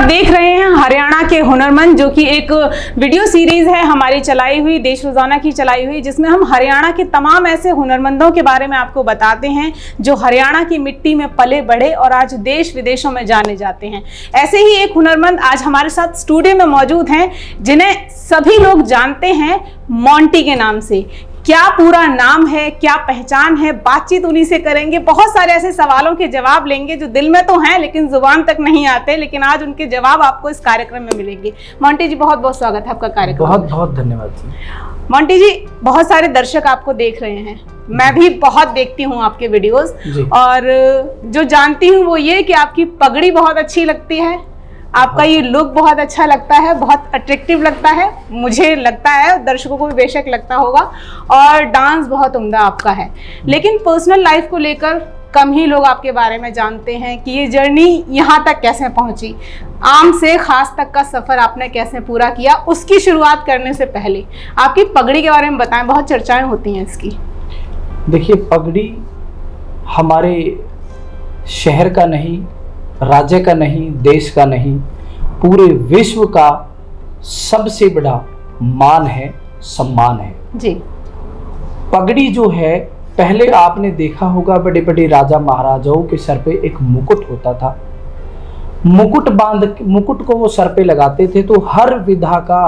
देख रहे हैं हरियाणा के हुनरमंद, जो कि एक वीडियो सीरीज है हमारी चलाई हुई, देश रोजाना की चलाई हुई, जिसमें हम हरियाणा के तमाम ऐसे हुनरमंदों के बारे में आपको बताते हैं जो हरियाणा की मिट्टी में पले बढ़े और आज देश विदेशों में जाने जाते हैं। ऐसे ही एक हुनरमंद आज हमारे साथ स्टूडियो में मौजूद हैं, जिन्हें सभी लोग जानते हैं मोंटी के नाम से। क्या पूरा नाम है, क्या पहचान है, बातचीत उन्हीं से करेंगे। बहुत सारे ऐसे सवालों के जवाब लेंगे जो दिल में तो हैं लेकिन जुबान तक नहीं आते, लेकिन आज उनके जवाब आपको इस कार्यक्रम में मिलेंगे। मोंटी जी, बहुत बहुत स्वागत है आपका कार्यक्रम। बहुत बहुत धन्यवाद जी। मोंटी जी, बहुत सारे दर्शक आपको देख रहे हैं, मैं भी बहुत देखती हूँ आपके वीडियोस, और जो जानती हूँ वो ये कि आपकी पगड़ी बहुत अच्छी लगती है, आपका ये लुक बहुत अच्छा लगता है, बहुत अट्रैक्टिव लगता है, मुझे लगता है, दर्शकों को भी बेशक लगता होगा, और डांस बहुत उम्दा आपका है। लेकिन पर्सनल लाइफ को लेकर कम ही लोग आपके बारे में जानते हैं कि ये जर्नी यहाँ तक कैसे पहुँची, आम से खास तक का सफ़र आपने कैसे पूरा किया। उसकी शुरुआत करने से पहले आपकी पगड़ी के बारे में बताएं, बहुत चर्चाएं होती हैं इसकी। देखिए, पगड़ी हमारे शहर का नहीं, राज्य का नहीं, देश का नहीं, पूरे विश्व का सबसे बड़ा मान है, सम्मान है जी। पगड़ी जो है, पहले आपने देखा होगा बड़े बड़े राजा महाराजाओं के सर पे एक मुकुट होता था। मुकुट को वो सर पे लगाते थे तो हर विधा का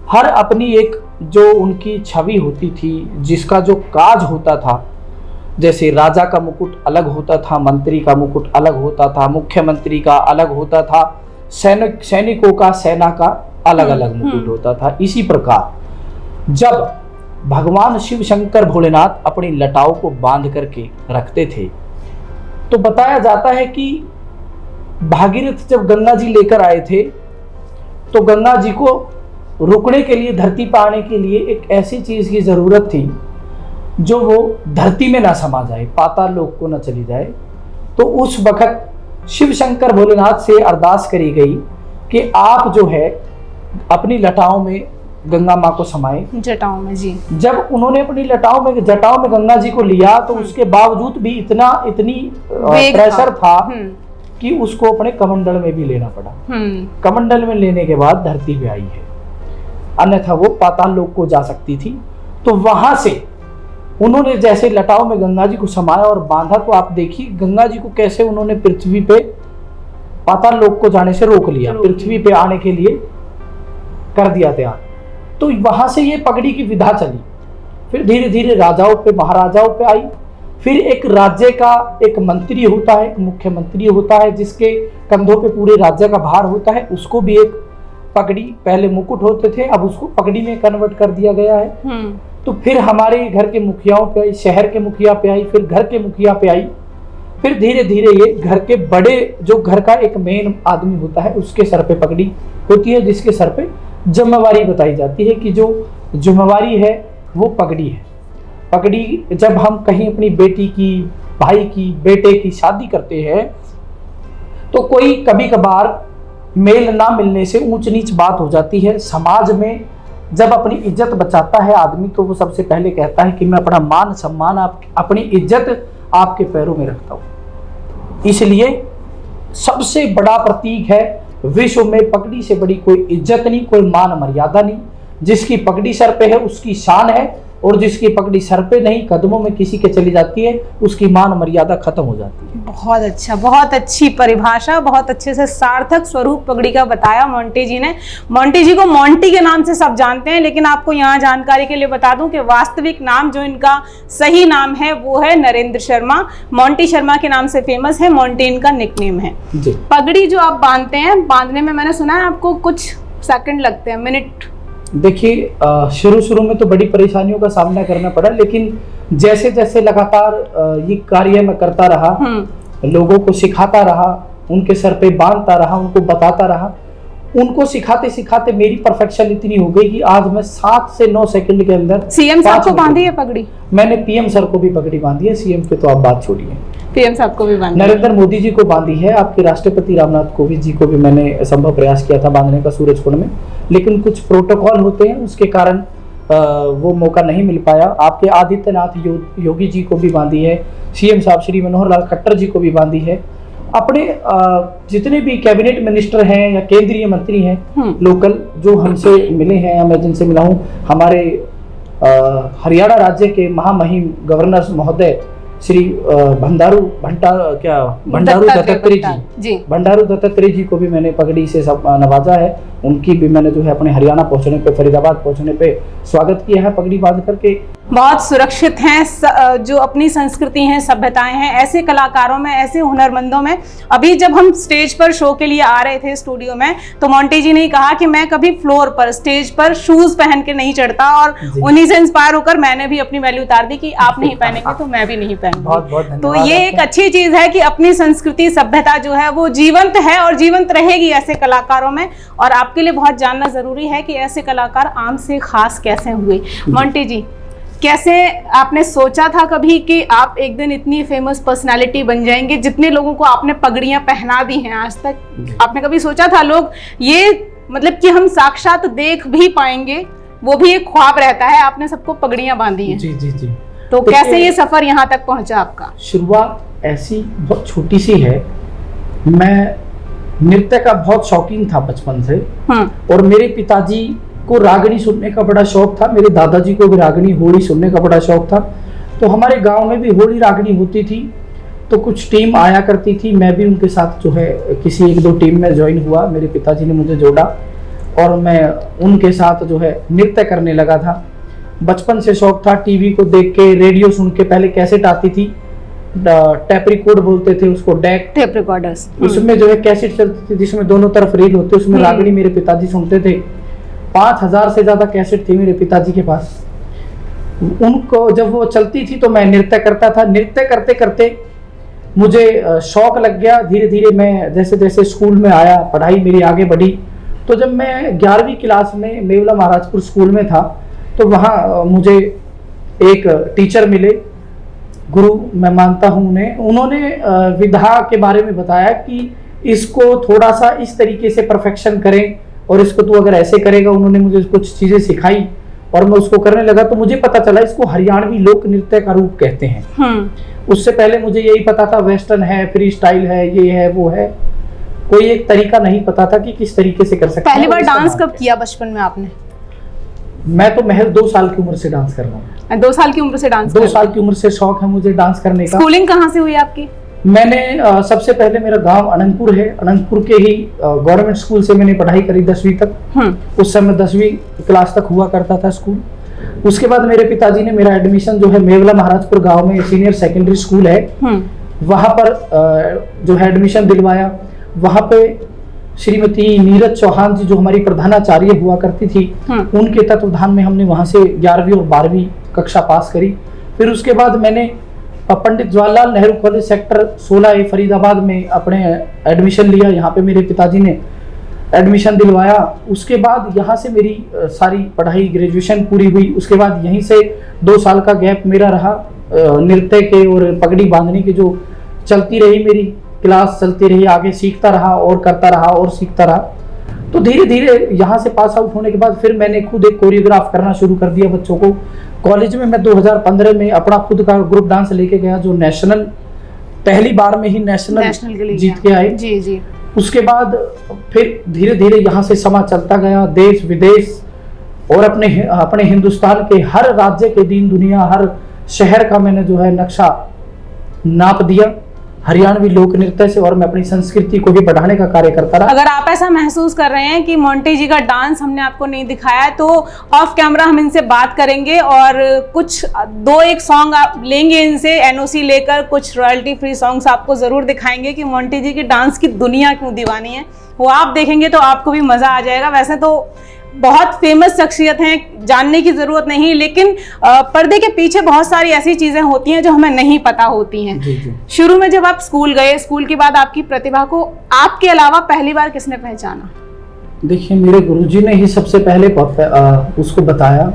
हर अपनी एक जो उनकी छवि होती थी, जिसका जो काज होता था, जैसे राजा का मुकुट अलग होता था, मंत्री का मुकुट अलग होता था, मुख्यमंत्री का अलग होता था, सैनिकों का, सेना का अलग अलग मुकुट होता था। इसी प्रकार जब भगवान शिव शंकर भोलेनाथ अपनी लटाओं को बांध करके रखते थे तो बताया जाता है कि भागीरथ जब गंगा जी लेकर आए थे तो गंगा जी को रुकने के लिए, धरती पर आने के लिए एक ऐसी चीज की जरूरत थी जो वो धरती में ना समा जाए, पाताल लोक को ना चली जाए। तो उस वक्त शिव शंकर भोलेनाथ से अरदास करी गई कि आप जो है अपनी लटाओं में गंगा माँ को समाए, जटाओं में जी। जब उन्होंने अपनी जटाओं में गंगा जी को लिया तो उसके बावजूद भी इतनी प्रेशर था कि उसको अपने कमंडल में भी लेना पड़ा। कमंडल में लेने के बाद धरती पे आई है, अन्यथा वो पाताल लोक को जा सकती थी। तो वहां से उन्होंने जैसे लटाओं में गंगा जी को समाया और बांधा, तो आप देखिए गंगा जी को कैसे उन्होंने पृथ्वी पे पाताल लोक को जाने से रोक लिया, पृथ्वी पे आने के लिए कर दिया तैयार। तो वहां से ये पगड़ी की विधा चली, फिर धीरे धीरे राजाओं पे, महाराजाओं पे आई, फिर एक राज्य का एक मंत्री होता है, एक मुख्यमंत्री होता है जिसके कंधों पे पूरे राज्य का भार होता है, उसको भी एक पगड़ी, पहले मुकुट होते थे अब उसको पगड़ी में कन्वर्ट कर दिया गया है। तो फिर हमारे घर के मुखियाओं पे आई, शहर के मुखिया पे आई, फिर घर के मुखिया पे आई, फिर धीरे धीरे ये घर के बड़े, जो घर का एक मेन आदमी होता है उसके सर पे पगड़ी होती है, जिसके सर पे जिम्मेवारी बताई जाती है कि जो जिम्मेवारी है वो पगड़ी है। पगड़ी जब हम कहीं अपनी बेटी की, भाई की, बेटे की शादी करते हैं तो कोई कभी कभार मेल ना मिलने से ऊंच नीच बात हो जाती है समाज में। जब अपनी इज्जत बचाता है आदमी तो वो सबसे पहले कहता है कि मैं अपना मान सम्मान, अपनी इज्जत आपके पैरों में रखता हूँ। इसलिए सबसे बड़ा प्रतीक है विश्व में, पगड़ी से बड़ी कोई इज्जत नहीं, कोई मान मर्यादा नहीं। जिसकी पगड़ी सर पे है उसकी शान है, और जिसकी पगड़ी सर पे नहीं, कदमों में किसी के चली जाती है, उसकी मान मर्यादा खत्म हो जाती है। बहुत अच्छा, बहुत अच्छी परिभाषा, बहुत अच्छे से सार्थक स्वरूप पगड़ी का बताया मोंटी जी ने। मोंटी जी को मोंटी के नाम से सब जानते हैं, लेकिन आपको यहाँ जानकारी के लिए बता दूं कि वास्तविक नाम, जो इनका सही नाम है, वो है नरेंद्र शर्मा। मोंटी शर्मा के नाम से फेमस है, मोंटी इनका निकनेम है। पगड़ी जो आप बांधते हैं, बांधने में मैंने सुना है आपको कुछ सेकंड लगते हैं, मिनट। देखिए, शुरू में तो बड़ी परेशानियों का सामना करना पड़ा, लेकिन जैसे जैसे लगातार ये कार्य मैं करता रहा, लोगों को सिखाता रहा, उनके सर पे बांधता रहा, उनको बताता रहा, उनको सिखाते सिखाते मेरी परफेक्शन इतनी हो गई कि आज मैं 7 से 9 सेकंड के अंदर। सीएम साहब को बांधी है पगड़ी? मैंने पीएम सर को भी पगड़ी बांधी है, सीएम पे तो आप बात छोड़िए, पीएम साहब को भी बांधी, नरेंद्र मोदी जी को बांधी है, आपके राष्ट्रपति रामनाथ कोविंद जी को भी मैंने संभव प्रयास किया था बांधने का सूरजकुंड में, लेकिन कुछ प्रोटोकॉल होते हैं उसके कारण वो मौका नहीं मिल पाया। आपके आदित्यनाथ योगी जी को भी बांधी है, सीएम साहब श्री मनोहर लाल खट्टर जी को भी बांधी है, अपने जितने भी कैबिनेट मिनिस्टर हैं या केंद्रीय मंत्री हैं लोकल, जो हमसे मिले हैं या मैं जिनसे मिला हूँ, हमारे हरियाणा राज्य के महामहिम गवर्नर महोदय श्री भंडारू दत्तात्रेय जी को भी मैंने पगड़ी से नवाजा है। उनकी भी मैंने जो है अपने हरियाणा पहुंचने पे, फरीदाबाद पहुंचने पे स्वागत किया है पगड़ी बांध करके। बहुत सुरक्षित हैं जो अपनी संस्कृति हैं, सभ्यताएं हैं, ऐसे कलाकारों में, ऐसे हुनरमंदों में। अभी जब हम स्टेज पर शो के लिए आ रहे थे स्टूडियो में, तो मोंटी जी ने कहा कि मैं कभी फ्लोर पर, स्टेज पर शूज पहन के नहीं चढ़ता, और उन्हीं से इंस्पायर होकर मैंने भी अपनी वैल्यू उतार दी कि आप नहीं पहनेंगे तो मैं भी नहीं पहनूंगी। तो ये एक अच्छी चीज है कि अपनी संस्कृति, सभ्यता जो है वो जीवंत है और जीवंत रहेगी ऐसे कलाकारों में। और आपके लिए बहुत जानना जरूरी है कि ऐसे कलाकार आम से खास कैसे हुए। मोंटी जी, कैसे आपने सोचा था कभी कि आप एक दिन इतनी फेमस पर्सनालिटी बन जाएंगे? जितने लोगों को आपने पगड़ियां पहना दी हैं आज तक, आपने कभी सोचा था लोग ये मतलब कि हम साक्षात देख भी पाएंगे? वो भी एक ख्वाब रहता है। आपने सबको पगड़ियां बांधी हैं। जी जी जी। तो कैसे ये सफर यहाँ तक पहुंचा आपका? शुरुआत ऐसी बहुत छोटी सी है। मैं नृत्य का बहुत शौकीन था बचपन से, और मेरे पिताजी को रागनी सुनने का बड़ा शौक था, मेरे दादाजी को भी रागनी होली सुनने का बड़ा शौक था। तो हमारे गांव में भी होली रागनी होती थी, तो कुछ टीम आया करती थी, मैं भी उनके साथ जो है किसी एक दो टीम में ज्वाइन हुआ। मेरे पिताजी ने मुझे जोड़ा और मैं उनके साथ जो है नृत्य करने लगा था। बचपन से शौक था, टीवी को देख के, रेडियो सुन के, पहले कैसेट आती थी, टेप रिकॉर्ड बोलते थे उसको, डेक टेप रिकॉर्डर्स, उसमें जो है कैसेट चलती थी जिसमें दोनों तरफ रील होते, उसमें रागनी मेरे पिताजी सुनते थे। 5000 से ज्यादा कैसेट थी मेरे पिताजी के पास। उनको जब वो चलती थी तो मैं नृत्य करता था। नृत्य करते करते मुझे शौक लग गया। धीरे धीरे मैं जैसे जैसे स्कूल में आया, पढ़ाई मेरी आगे बढ़ी, तो जब मैं 11वीं क्लास में मेवला महाराजपुर स्कूल में था, तो वहाँ मुझे एक टीचर मिले, गुरु मैं मानता हूँ उन्हें। उन्होंने विधा के बारे में बताया कि इसको थोड़ा सा इस तरीके से परफेक्शन करें, और इसको तू अगर ऐसे करेगा। उन्होंने मुझे कुछ चीजें सिखाई और मैं उसको करने लगा, तो मुझे पता चला इसको हरियाणवी लोक नृत्य का रूप कहते हैं। उससे पहले मुझे यही पता था वेस्टर्न है, फ्री स्टाइल है, ये है वो है, कोई एक तरीका नहीं पता था कि किस तरीके से कर सकते हैं। पहली बार डांस कब किया बचपन में आपने? मैं तो महज 2 साल की उम्र से डांस कर रहा हूँ। 2 साल की उम्र से डांस? 2 साल की उम्र से शौक है मुझे डांस करने का। स्कूलिंग कहाँ से हुई आपकी? मैंने सबसे पहले, मेरा गांव अनंतपुर है, अनंतपुर के ही गवर्नमेंट स्कूल से मैंने पढ़ाई करी 10वीं तक। उस समय 10वीं क्लास तक हुआ करता था स्कूल। उसके बाद मेरे पिताजी ने मेरा एडमिशन जो है मेवला महाराजपुर गांव में सीनियर सेकेंडरी स्कूल है, वहां पर जो है एडमिशन दिलवाया। वहां पे श्रीमती नीरज चौहान जी जो हमारी प्रधानाचार्य हुआ करती थी, उनके तत्वाधान में हमने वहां से 11वीं और 12वीं कक्षा पास करी। फिर उसके बाद मैंने Pandit Jawaharlal Nehru college sector 16A Faridabad में अपने एडमिशन लिया। यहाँ पे मेरे पिताजी ने एडमिशन दिलवाया। उसके बाद यहाँ से मेरी सारी पढ़ाई, ग्रेजुएशन पूरी हुई। उसके बाद यहीं से 2 साल का गैप मेरा रहा नृत्य के और पगड़ी बांधने की, जो चलती रही मेरी क्लास, चलती रही, आगे सीखता रहा और करता रहा और सीखता रहा। तो धीरे धीरे यहाँ से पास आउट होने के बाद फिर मैंने खुद एक कोरियोग्राफ करना शुरू कर दिया बच्चों को। कॉलेज में मैं 2015 में अपना खुद का ग्रुप डांस लेके गया, जो नेशनल, पहली बार में ही नेशनल जीत के आए। जी जी। उसके बाद फिर धीरे धीरे यहाँ से समा चलता गया, देश विदेश और अपने हिंदुस्तान के हर राज्य के, दीन दुनिया, हर शहर का मैंने जो है नक्शा नाप दिया हरियाणवी लोक नृत्य से, और मैं अपनी संस्कृति को भी बढ़ाने का कार्य करता रहा। अगर आप ऐसा महसूस कर रहे हैं कि मोंटी जी का डांस हमने आपको नहीं दिखाया है, तो ऑफ कैमरा हम इनसे बात करेंगे और कुछ 2-1 सॉन्ग आप लेंगे इनसे, एनओसी लेकर कुछ रॉयल्टी फ्री सॉन्ग्स आपको जरूर दिखाएंगे कि मोंटी जी की डांस की दुनिया क्यों दीवानी है। वो आप देखेंगे तो आपको भी मजा आ जाएगा। वैसे तो बहुत फेमस शख्सियत हैं, जानने की जरूरत नहीं, लेकिन पर्दे के पीछे बहुत सारी ऐसी चीजें होती हैं जो हमें नहीं पता होती हैं। जी जी। शुरू में जब आप स्कूल गए, स्कूल के बाद आपकी प्रतिभा को आपके अलावा पहली बार किसने पहचाना? देखिए, मेरे गुरुजी ने ही सबसे पहले उसको बताया।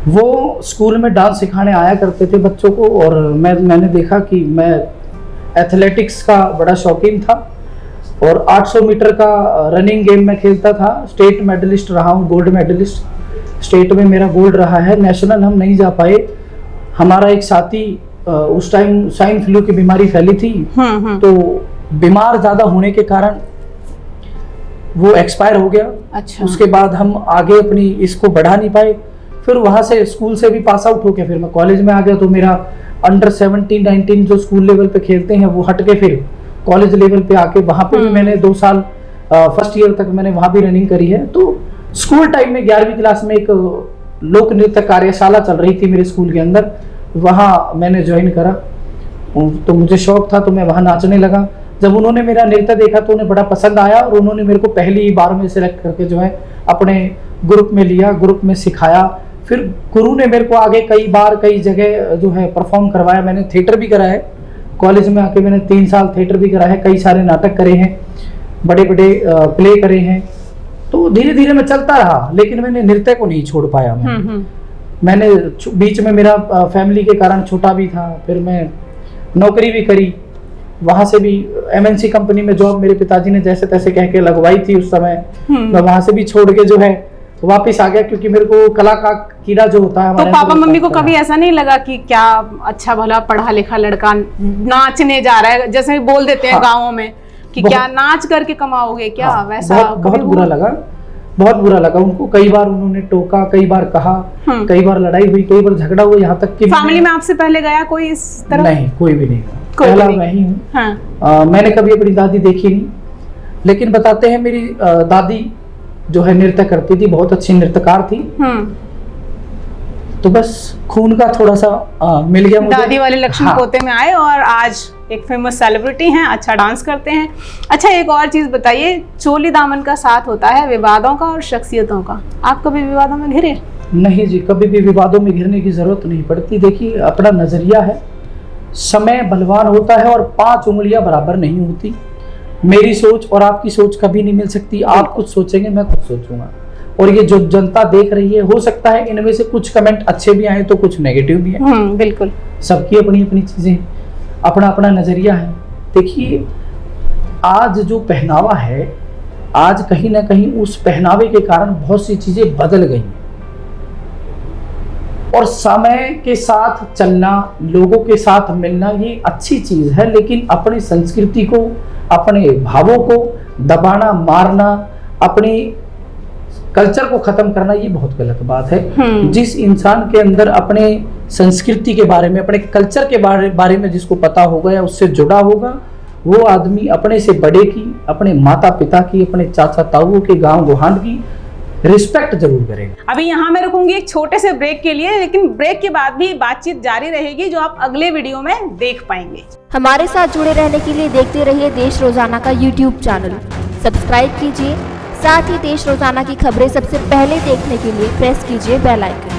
वो स्कूल में डांस सिखाने आया करते थे बच्चों को, और मैंने देखा कि मैं एथलेटिक्स का बड़ा शौकीन था और 800 मीटर का रनिंग गेम में खेलता था। स्टेट मेडलिस्ट रहा हूँ, गोल्ड मेडलिस्ट स्टेट में मेरा गोल्ड रहा है। नेशनल हम नहीं जा पाए। हमारा एक साथी, उस टाइम स्वाइन फ्लू की बीमारी फैली थी, तो बीमार ज़्यादा होने के कारण वो एक्सपायर हो गया। अच्छा। उसके बाद हम आगे अपनी इसको बढ़ा नहीं पाए। फिर वहाँ से स्कूल से भी पास आउट होके फिर मैं कॉलेज में आ गया, तो मेरा अंडर 17-19 जो स्कूल लेवल पे खेलते हैं वो हट के फिर कॉलेज लेवल पे आके वहाँ पे भी मैंने 2 साल फर्स्ट ईयर तक मैंने वहाँ भी रनिंग करी है। तो स्कूल टाइम में 11वीं क्लास में एक लोक नृत्य कार्यशाला चल रही थी मेरे स्कूल के अंदर, वहाँ मैंने ज्वाइन करा। तो मुझे शौक था, तो मैं वहाँ नाचने लगा। जब उन्होंने मेरा नृत्य देखा तो उन्हें बड़ा पसंद आया और उन्होंने मेरे को पहली बार में सिलेक्ट करके जो है अपने ग्रुप में लिया, ग्रुप में सिखाया। फिर गुरु ने मेरे को आगे कई बार कई जगह जो है परफॉर्म करवाया। मैंने थिएटर भी करा है, कॉलेज में आके मैंने 3 साल थिएटर भी करा है, कई सारे नाटक करे हैं, बड़े बड़े प्ले करे हैं। तो धीरे धीरे मैं चलता रहा, लेकिन मैंने नृत्य को नहीं छोड़ पाया। मैंने बीच में मेरा फैमिली के कारण छोटा भी था, फिर मैं नौकरी भी करी, वहां से भी MNC कंपनी में जॉब मेरे पिताजी ने जैसे तैसे कह के लगवाई थी उस समय। मैं वहां से भी छोड़ के जो है वापस आ गया, क्योंकि मेरे को कला का कीड़ा जो होता है। तो पापा मम्मी को कभी ऐसा नहीं लगा कि क्या अच्छा भला पढ़ा लिखा लड़का नाचने जा रहा है, जैसे बोल देते हैं गाँवों में कि क्या नाच करके कमाओगे क्या? वैसा बहुत बुरा लगा, बहुत बुरा लगा उनको। कई बार उन्होंने टोका, कई बार कहा, कई बार लड़ाई हुई, कई बार झगड़ा हुआ, यहाँ तक कि फैमिली में आपसे पहले गया कोई इस तरह? नहीं, कोई भी नहीं। पहला मैं ही हूँ। हाँ। मैंने कभी अपनी दादी देखी नहीं, लेकिन बताते हैं मेरी दादी जो है नृत्य करती थी, बहुत अच्छी नृत्यकार थी। तो बस खून का थोड़ा सा मिल गया मुझे। दादी वाले लक्ष्मण पोते में आए और आज एक फेमस सेलिब्रिटी हैं, अच्छा डांस करते हैं। अच्छा, एक और चीज बताइए, चोली दामन का साथ होता है विवादों का और शख्सियतों का, आप कभी विवादों में घिरे? नहीं जी, कभी भी विवादों में घिरने की जरूरत नहीं पड़ती। देखिए, अपना नजरिया है, समय बलवान होता है और 5 उंगलियां बराबर नहीं होती। मेरी सोच और आपकी सोच कभी नहीं मिल सकती। आप कुछ सोचेंगे, मैं कुछ सोचूंगा, और ये जो जनता देख रही है, हो सकता है इनमें से कुछ कमेंट अच्छे भी आए तो कुछ नेगेटिव भी आए। बिल्कुल, सबकी अपनी अपनी चीजें, अपना अपना नजरिया है। देखिए, आज जो पहनावा है, आज कहीं ना कहीं उस पहनावे के कारण बहुत सी चीजें बदल गई हैं, और समय के साथ चलना, लोगों के साथ मिलना, ये अच्छी चीज है। लेकिन अपनी संस्कृति को, अपने भावों को दबाना, मारना, अपनी कल्चर को खत्म करना, ये बहुत गलत बात है। जिस इंसान के अंदर अपने संस्कृति के बारे में, अपने कल्चर के बारे में जिसको पता होगा या उससे जुड़ा होगा, वो आदमी अपने से बड़े की, अपने माता पिता की, अपने चाचा ताऊओं के, गांव गुहांड की रिस्पेक्ट जरूर करेगा। अभी यहाँ मैं रुकूंगी एक छोटे से ब्रेक के लिए, लेकिन ब्रेक के बाद भी बातचीत जारी रहेगी, जो आप अगले वीडियो में देख पाएंगे। हमारे साथ जुड़े रहने के लिए देखते रहिए देश रोजाना का YouTube चैनल, सब्सक्राइब कीजिए। साथ ही देश रोजाना की खबरें सबसे पहले देखने के लिए प्रेस कीजिए बेल आइकन।